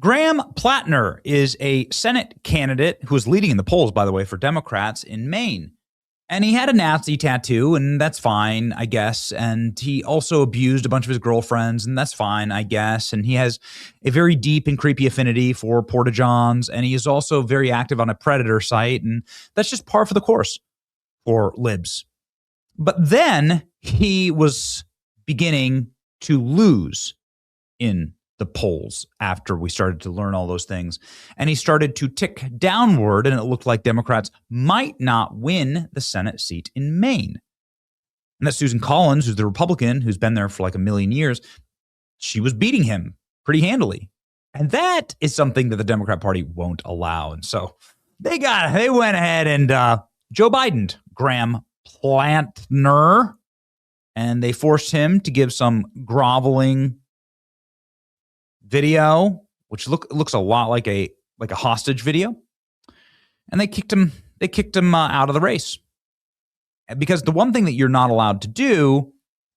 Graham Platner is a Senate candidate who is leading in the polls, by the way, for Democrats in Maine. And he had a Nazi tattoo, and that's fine, I guess. And he also abused a bunch of his girlfriends, and that's fine, I guess. And he has a very deep and creepy affinity for porta-johns, and he is also very active on a Predator site, and that's just par for the course for libs. But then he was beginning to lose in the polls after we started to learn all those things. And he started to tick downward, and it looked like Democrats might not win the Senate seat in Maine. And that Susan Collins, who's the Republican, who's been there for like a million years, she was beating him pretty handily. And that is something that the Democrat Party won't allow. And so they went ahead and Joe Biden, Graham Platner, and they forced him to give some groveling video, which looks a lot like a hostage video, and they kicked him out of the race. Because the one thing that you're not allowed to do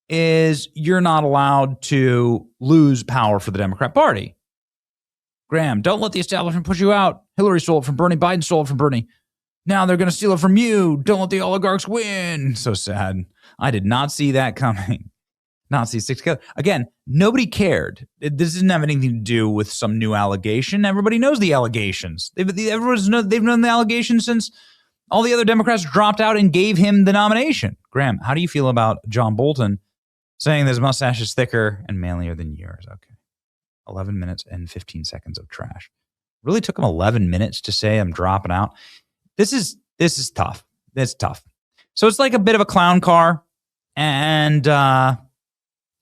is you're not allowed to lose power for the Democrat Party. Graham, don't let the establishment push you out. Hillary stole it from Bernie. Biden stole it from Bernie. Now they're going to steal it from you. Don't let the oligarchs win. So sad. I did not see that coming. Nazis stick together. Again, nobody cared. This doesn't have anything to do with some new allegation. Everybody knows the allegations. They've known the allegations since all the other Democrats dropped out and gave him the nomination. Graham, how do you feel about John Bolton saying his mustache is thicker and manlier than yours? Okay. 11 minutes and 15 seconds of trash. Really took him 11 minutes to say I'm dropping out. This is tough. It's tough. So it's like a bit of a clown car and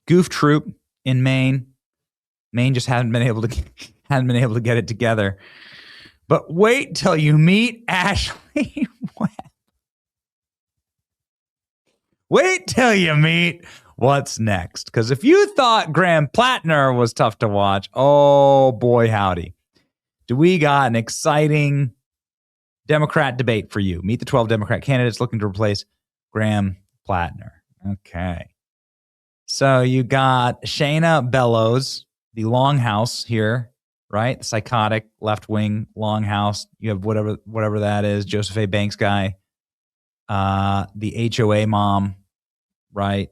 goof troop in Maine. Maine just hadn't been able to get it together. But wait till you meet Ashley Webb. Wait till you meet what's next. Because if you thought Graham Platner was tough to watch, oh boy, howdy. Do we got an exciting Democrat debate for you. Meet the 12 Democrat candidates looking to replace Graham Platner. Okay. So you got Shayna Bellows, the Longhouse here, right? The psychotic left-wing Longhouse. You have whatever that is, Joseph A. Banks guy. The HOA mom, right?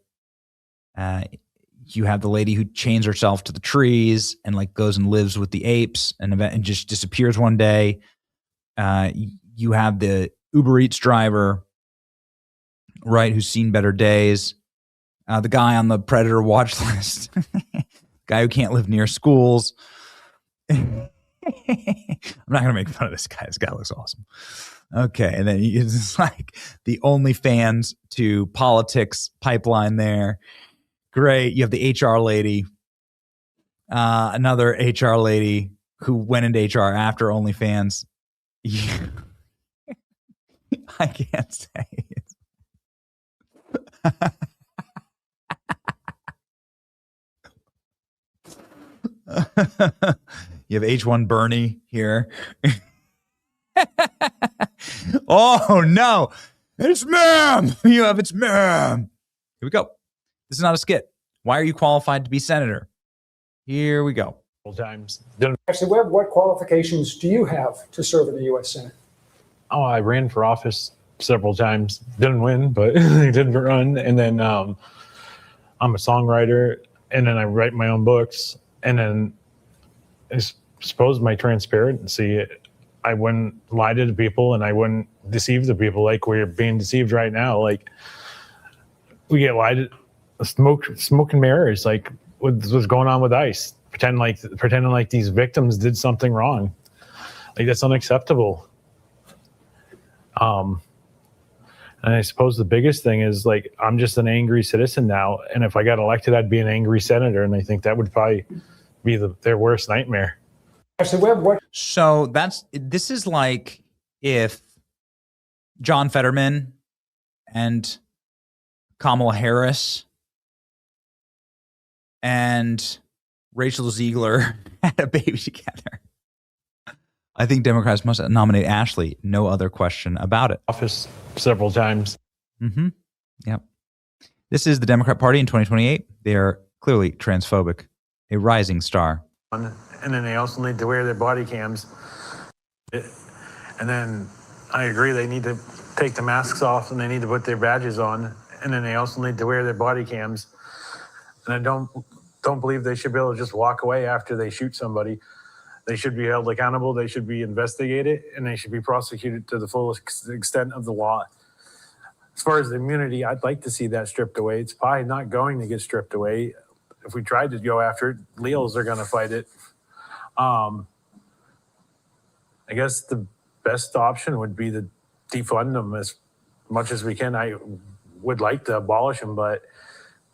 You have the lady who chains herself to the trees and like goes and lives with the apes and just disappears one day. You have the Uber Eats driver, right, who's seen better days. The guy on the Predator watch list, guy who can't live near schools. I'm not going to make fun of this guy. This guy looks awesome. Okay, and then it's like the OnlyFans to politics pipeline there. Great. You have the HR lady, another HR lady who went into HR after OnlyFans. I can't say it. You have H1 Bernie here. Oh, no. It's ma'am. It's ma'am. Here we go. This is not a skit. Why are you qualified to be senator? Here we go. Times. Actually, Webb, what qualifications do you have to serve in the U.S. Senate? Oh, I ran for office several times. Didn't win, but I did run. And then I'm a songwriter, and then I write my own books. And then I suppose my transparency, I wouldn't lie to the people, and I wouldn't deceive the people like we're being deceived right now. Like, we get lied to, smoke and mirrors, like what's going on with ICE. Pretending like these victims did something wrong. Like, that's unacceptable. And I suppose the biggest thing is, like, I'm just an angry citizen now, and if I got elected, I'd be an angry senator, and I think that would probably be their worst nightmare. Actually, Webb, what? So this is like if John Fetterman and Kamala Harris and Rachel Ziegler had a baby together. I think Democrats must nominate Ashley. No other question about it. Office several times. Mm-hmm. Yep. This is the Democrat Party in 2028. They are clearly transphobic. A rising star. and then they also need to wear their body cams. And then I agree they need to take the masks off and they need to put their badges on, and then they also need to wear their body cams. And I don't believe they should be able to just walk away after they shoot somebody. They should be held accountable, they should be investigated, and they should be prosecuted to the fullest extent of the law. As far as the immunity, I'd like to see that stripped away. It's probably not going to get stripped away. If we tried to go after it, Leals are going to fight it. I guess the best option would be to defund them as much as we can. I would like to abolish them, but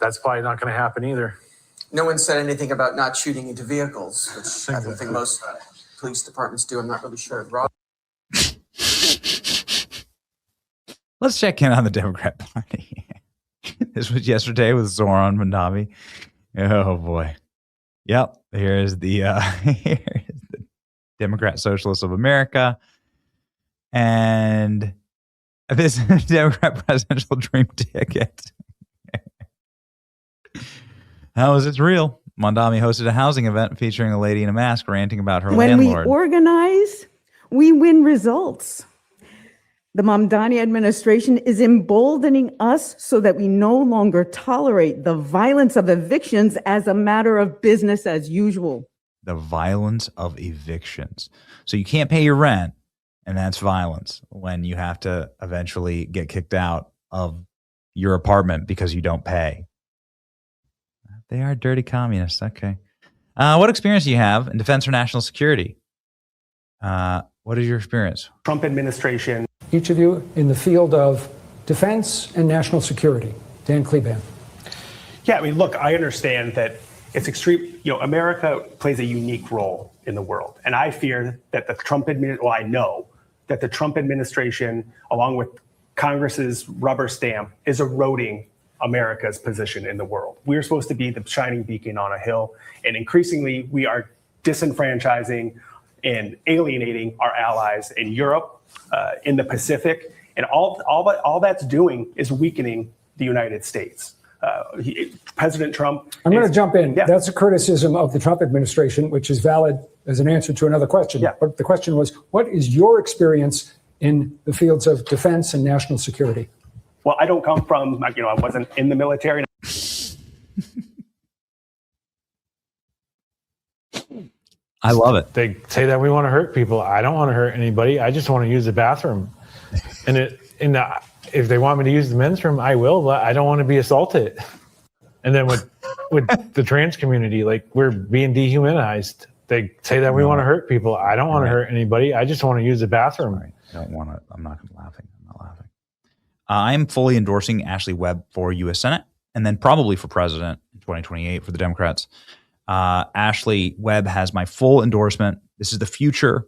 that's probably not going to happen either. No one said anything about not shooting into vehicles, which I don't think most police departments do. I'm not really sure. Rob? Let's check in on the Democrat Party. This was yesterday with Zoran Mandavi. Oh boy. Yep. Here's the Democrat Socialists of America. And this Democrat presidential dream ticket. How is it real? Mondami hosted a housing event featuring a lady in a mask ranting about her landlord. When we organize, we win results. The Mamdani administration is emboldening us so that we no longer tolerate the violence of evictions as a matter of business as usual. The violence of evictions. So you can't pay your rent, and that's violence when you have to eventually get kicked out of your apartment because you don't pay. They are dirty communists. Okay. What experience do you have in defense or national security? What is your experience? Trump administration. Each of you in the field of defense and national security. Dan Kleban. Yeah, I mean, look, I understand that it's extreme. America plays a unique role in the world. And I fear that the Trump administration, I know that the Trump administration, along with Congress's rubber stamp, is eroding America's position in the world. We're supposed to be the shining beacon on a hill, and increasingly we are disenfranchising and alienating our allies in Europe, in the Pacific, and all that's doing is weakening the United States. President Trump. I'm going to jump in. Yeah. That's a criticism of the Trump administration, which is valid as an answer to another question. Yeah. But the question was, what is your experience in the fields of defense and national security? Well, I don't come from, I wasn't in the military. I love it. They say that we want to hurt people. I don't want to hurt anybody. I just want to use the bathroom. And if they want me to use the men's room, I will, but I don't want to be assaulted. And then with the trans community, like, we're being dehumanized. They say that we want to hurt people. I don't want to hurt anybody. I just want to use the bathroom. Sorry, I don't want to. I'm not laughing. I'm not laughing. I am fully endorsing Ashley Webb for U.S. Senate and then probably for president in 2028 for the Democrats. Ashley Webb has my full endorsement. This is the future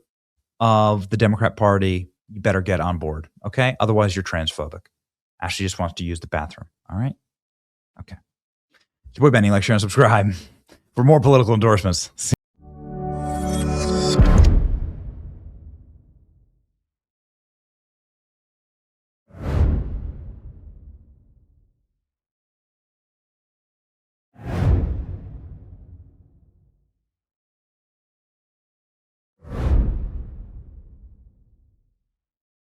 of the Democrat Party. You better get on board, okay? Otherwise, you're transphobic. Ashley just wants to use the bathroom, all right? Okay. It's your boy Benny. Like, share, and subscribe for more political endorsements.